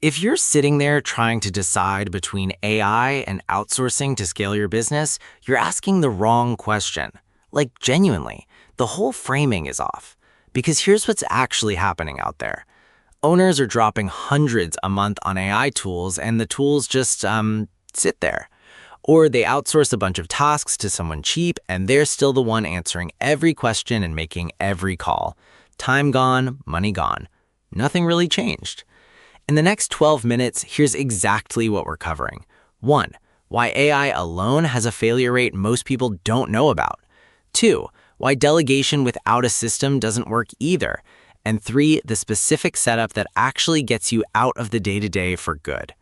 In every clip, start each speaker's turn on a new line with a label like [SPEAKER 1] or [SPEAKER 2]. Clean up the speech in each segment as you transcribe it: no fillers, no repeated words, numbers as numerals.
[SPEAKER 1] If you're sitting there trying to decide between AI and outsourcing to scale your business, you're asking the wrong question. Like, genuinely, the whole framing is off. Because here's what's actually happening out there. Owners are dropping hundreds a month on AI tools, and the tools just, sit there. Or they outsource a bunch of tasks to someone cheap, and they're still the one answering every question and making every call. Time gone, money gone. Nothing really changed. In the next 12 minutes, here's exactly what we're covering. 1. Why AI alone has a failure rate most people don't know about. 2. Why delegation without a system doesn't work either. And 3. The specific setup that actually gets you out of the day-to-day for good.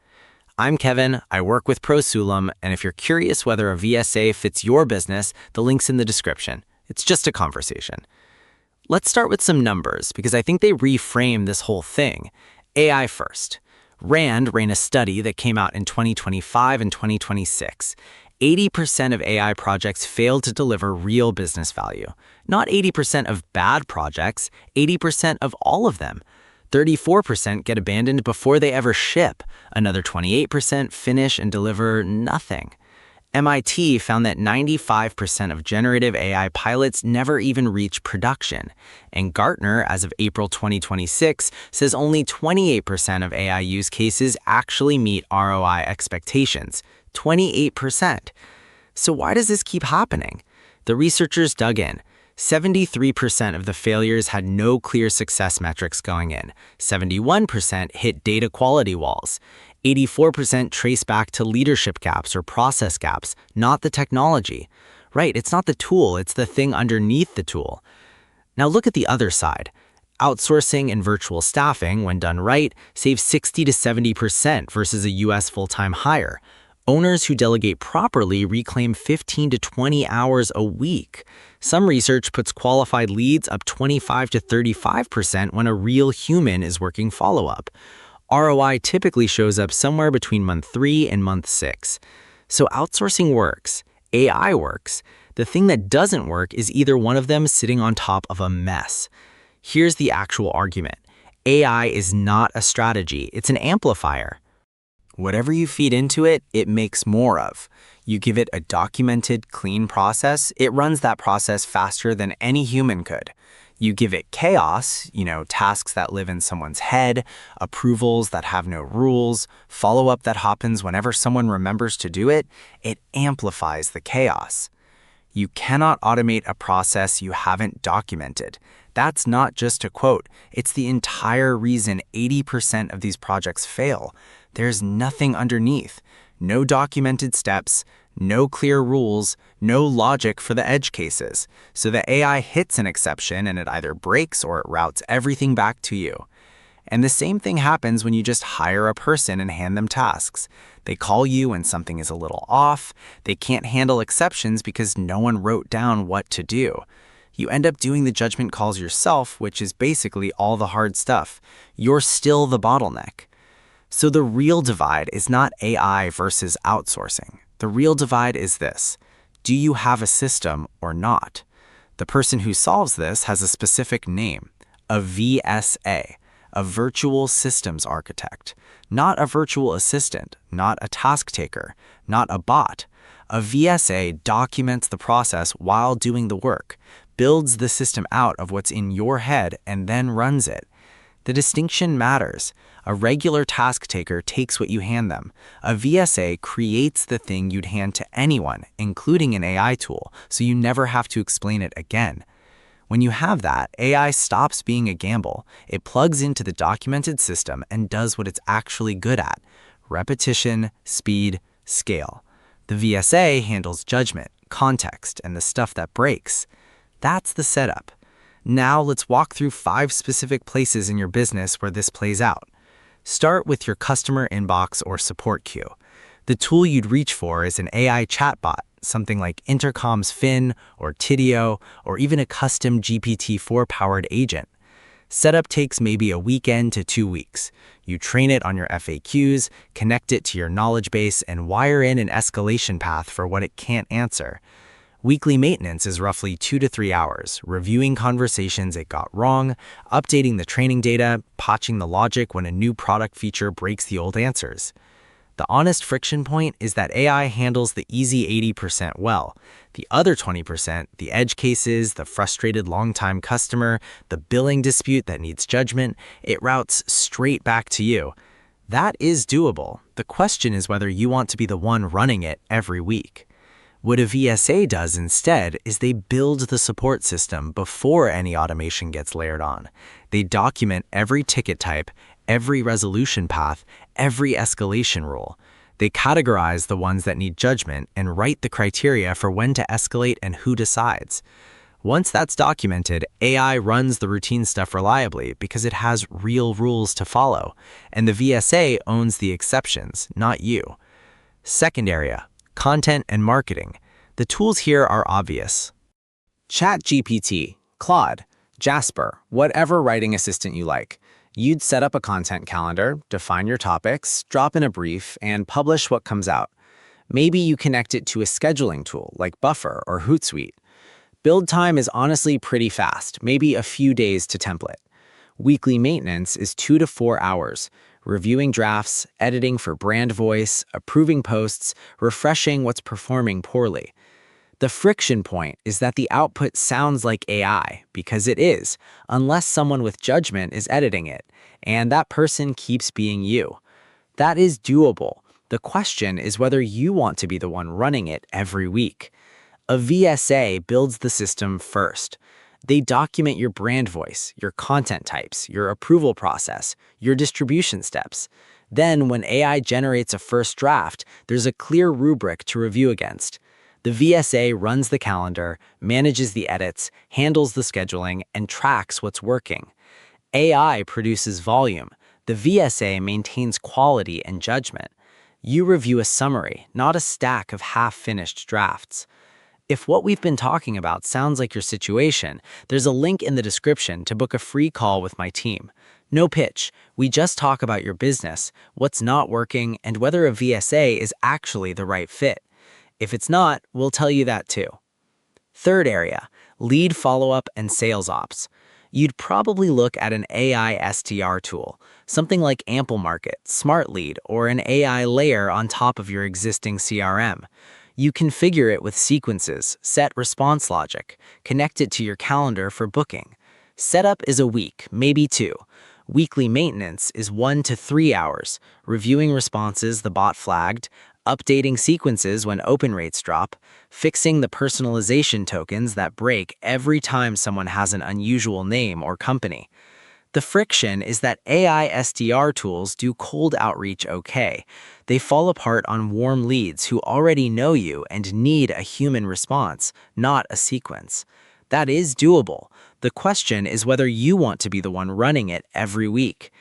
[SPEAKER 1] I'm Kevin, I work with Sulum, and if you're curious whether a VSA fits your business, the link's in the description. It's just a conversation. Let's start with some numbers, because I think they reframe this whole thing. AI first. Rand ran a study that came out in 2025 and 2026. 80% of AI projects failed to deliver real business value. Not 80% of bad projects, 80% of all of them. 34% get abandoned before they ever ship. Another 28% finish and deliver nothing. MIT found that 95% of generative AI pilots never even reach production. And Gartner, as of April 2026, says only 28% of AI use cases actually meet ROI expectations. 28%. So why does this keep happening? The researchers dug in. 73% of the failures had no clear success metrics going in. 71% hit data quality walls. 84% trace back to leadership gaps or process gaps, not the technology. Right, it's not the tool, it's the thing underneath the tool. Now look at the other side. Outsourcing and virtual staffing, when done right, saves 60 to 70% versus a US full-time hire. Owners who delegate properly reclaim 15 to 20 hours a week. Some research puts qualified leads up 25 to 35% when a real human is working follow-up. ROI typically shows up somewhere between month 3 and month 6. So outsourcing works, AI works. The thing that doesn't work is either one of them sitting on top of a mess. Here's the actual argument. AI is not a strategy, it's an amplifier. Whatever you feed into it, it makes more of. You give it a documented, clean process, it runs that process faster than any human could. You give it chaos, tasks that live in someone's head, approvals that have no rules, follow-up that happens whenever someone remembers to do it, it amplifies the chaos. You cannot automate a process you haven't documented. That's not just a quote, it's the entire reason 80% of these projects fail. There's nothing underneath, no documented steps, no clear rules, no logic for the edge cases. So the AI hits an exception and it either breaks or it routes everything back to you. And the same thing happens when you just hire a person and hand them tasks. They call you when something is a little off. They can't handle exceptions because no one wrote down what to do. You end up doing the judgment calls yourself, which is basically all the hard stuff. You're still the bottleneck. So the real divide is not AI versus outsourcing. The real divide is this. Do you have a system or not? The person who solves this has a specific name, a VSA, a virtual systems architect, not a virtual assistant, not a task taker, not a bot. A VSA documents the process while doing the work, builds the system out of what's in your head, and then runs it. The distinction matters. A regular task taker takes what you hand them. A VSA creates the thing you'd hand to anyone, including an AI tool, so you never have to explain it again. When you have that, AI stops being a gamble. It plugs into the documented system and does what it's actually good at: repetition, speed, scale. The VSA handles judgment, context, and the stuff that breaks. That's the setup. Now let's walk through 5 specific places in your business where this plays out. Start with your customer inbox or support queue. The tool you'd reach for is an AI chatbot, something like Intercom's Fin or Tidio, or even a custom GPT-4-powered agent. Setup takes maybe a weekend to 2 weeks. You train it on your FAQs, connect it to your knowledge base, and wire in an escalation path for what it can't answer. Weekly maintenance is roughly 2 to 3 hours, reviewing conversations it got wrong, updating the training data, patching the logic when a new product feature breaks the old answers. The honest friction point is that AI handles the easy 80% well. The other 20%, the edge cases, the frustrated long-time customer, the billing dispute that needs judgment, it routes straight back to you. That is doable. The question is whether you want to be the one running it every week. What a VSA does instead is they build the support system before any automation gets layered on. They document every ticket type, every resolution path, every escalation rule. They categorize the ones that need judgment and write the criteria for when to escalate and who decides. Once that's documented, AI runs the routine stuff reliably because it has real rules to follow, and the VSA owns the exceptions, not you. Second area, content and marketing. The tools here are obvious. ChatGPT, Claude, Jasper, whatever writing assistant you like. You'd set up a content calendar, define your topics, drop in a brief, and publish what comes out. Maybe you connect it to a scheduling tool like Buffer or Hootsuite. Build time is honestly pretty fast, maybe a few days to template. Weekly maintenance is 2 to 4 hours, reviewing drafts, editing for brand voice, approving posts, refreshing what's performing poorly. The friction point is that the output sounds like AI, because it is, unless someone with judgment is editing it, and that person keeps being you. That is doable. The question is whether you want to be the one running it every week. A VSA builds the system first. They document your brand voice, your content types, your approval process, your distribution steps. Then, when AI generates a first draft, there's a clear rubric to review against. The VSA runs the calendar, manages the edits, handles the scheduling, and tracks what's working. AI produces volume. The VSA maintains quality and judgment. You review a summary, not a stack of half-finished drafts. If what we've been talking about sounds like your situation, there's a link in the description to book a free call with my team. No pitch. We just talk about your business, what's not working, and whether a VSA is actually the right fit. If it's not, we'll tell you that too. Third area, lead follow-up and sales ops. You'd probably look at an AI SDR tool, something like AmpleMarket, SmartLead, or an AI layer on top of your existing CRM. You configure it with sequences, set response logic, connect it to your calendar for booking. Setup is a week, maybe 2. Weekly maintenance is 1 to 3 hours, reviewing responses the bot flagged, updating sequences when open rates drop, fixing the personalization tokens that break every time someone has an unusual name or company. The friction is that AI SDR tools do cold outreach okay. They fall apart on warm leads who already know you and need a human response, not a sequence. That is doable. The question is whether you want to be the one running it every week.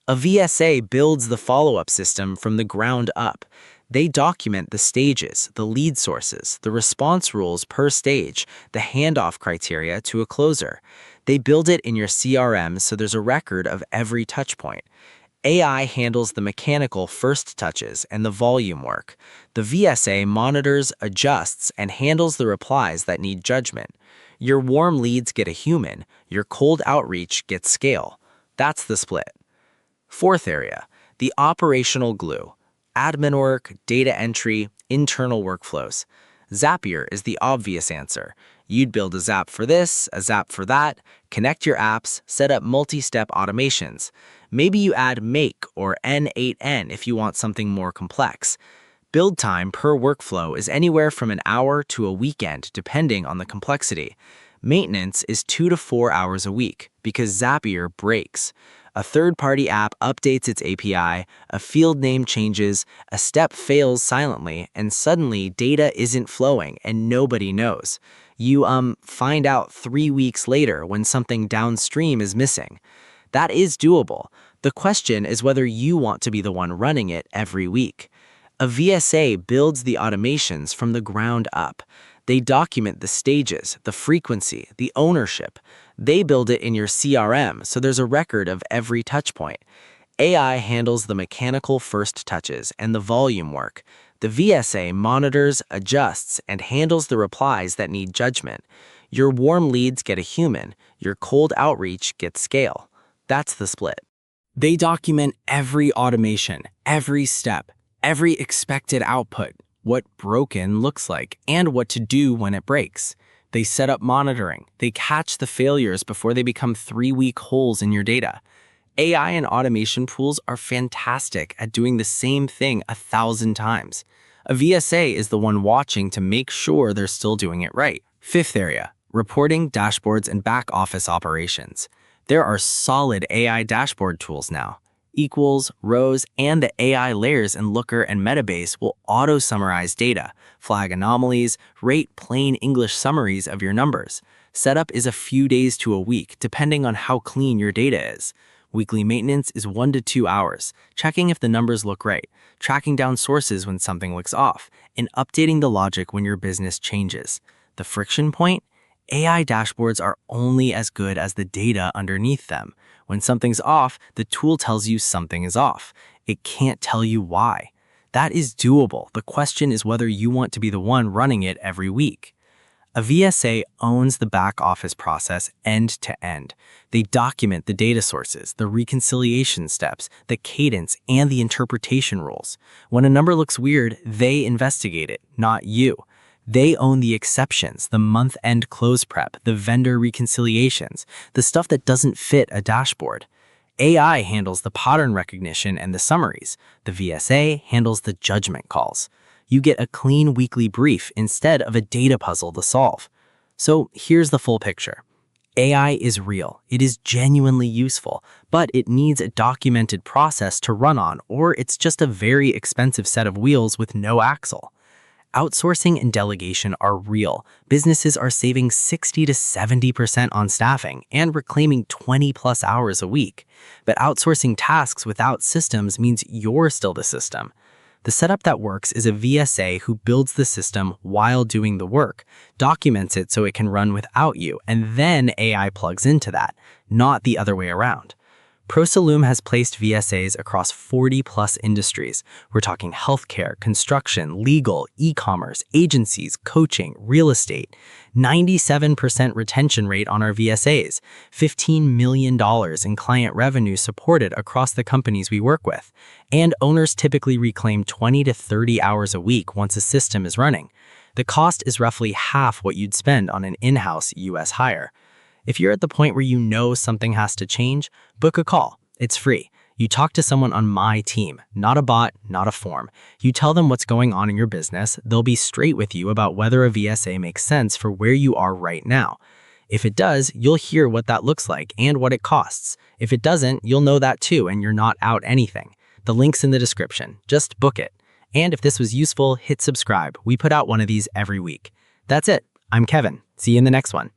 [SPEAKER 1] A VSA builds the follow-up system from the ground up. They document the stages, the lead sources, the response rules per stage, the handoff criteria to a closer. They build it in your CRM so there's a record of every touchpoint. AI handles the mechanical first touches and the volume work. The VSA monitors, adjusts, and handles the replies that need judgment. Your warm leads get a human, your cold outreach gets scale. That's the split. Fourth area, the operational glue. Admin work, data entry, internal workflows. Zapier is the obvious answer. You'd build a Zap for this, a Zap for that, connect your apps, set up multi-step automations. Maybe you add Make or N8N if you want something more complex. Build time per workflow is anywhere from an hour to a weekend, depending on the complexity. Maintenance is 2 to 4 hours a week because Zapier breaks. A third-party app updates its API, a field name changes, a step fails silently, and suddenly data isn't flowing and nobody knows. You find out 3 weeks later when something downstream is missing. That is doable. The question is whether you want to be the one running it every week. A VSA builds the automations from the ground up. They document the stages, the frequency, the ownership. They build it in your CRM, so there's a record of every touchpoint. AI handles the mechanical first touches and the volume work. The VSA monitors, adjusts, and handles the replies that need judgment. Your warm leads get a human, your cold outreach gets scale. That's the split. They document every automation, every step, every expected output, what broken looks like, and what to do when it breaks. They set up monitoring. They catch the failures before they become 3-week holes in your data. AI and automation tools are fantastic at doing the same thing 1,000 times. A VSA is the one watching to make sure they're still doing it right. Fifth area, reporting, dashboards, and back office operations. There are solid AI dashboard tools now. Equals, rows, and the AI layers in Looker and Metabase will auto-summarize data, flag anomalies, rate plain English summaries of your numbers. Setup is a few days to a week, depending on how clean your data is. Weekly maintenance is 1 to 2 hours, checking if the numbers look right, tracking down sources when something looks off, and updating the logic when your business changes. The friction point? AI dashboards are only as good as the data underneath them. When something's off, the tool tells you something is off. It can't tell you why. That is doable. The question is whether you want to be the one running it every week. A VSA owns the back office process end to end. They document the data sources, the reconciliation steps, the cadence, and the interpretation rules. When a number looks weird, they investigate it, not you. They own the exceptions, the month-end close prep, the vendor reconciliations, the stuff that doesn't fit a dashboard. AI handles the pattern recognition and the summaries. The VSA handles the judgment calls. You get a clean weekly brief instead of a data puzzle to solve. So here's the full picture. AI is real. It is genuinely useful, but it needs a documented process to run on, or it's just a very expensive set of wheels with no axle. Outsourcing and delegation are real. Businesses are saving 60 to 70% on staffing and reclaiming 20+ hours a week. But outsourcing tasks without systems means you're still the system. The setup that works is a VSA who builds the system while doing the work, documents it so it can run without you, and then AI plugs into that, not the other way around. Sulum has placed VSAs across 40+ industries. We're talking healthcare, construction, legal, e-commerce, agencies, coaching, real estate. 97% retention rate on our VSAs, $15 million in client revenue supported across the companies we work with. And owners typically reclaim 20 to 30 hours a week once a system is running. The cost is roughly half what you'd spend on an in-house US hire. If you're at the point where you know something has to change, book a call. It's free. You talk to someone on my team, not a bot, not a form. You tell them what's going on in your business. They'll be straight with you about whether a VSA makes sense for where you are right now. If it does, you'll hear what that looks like and what it costs. If it doesn't, you'll know that too, and you're not out anything. The link's in the description. Just book it. And if this was useful, hit subscribe. We put out one of these every week. That's it. I'm Kevin. See you in the next one.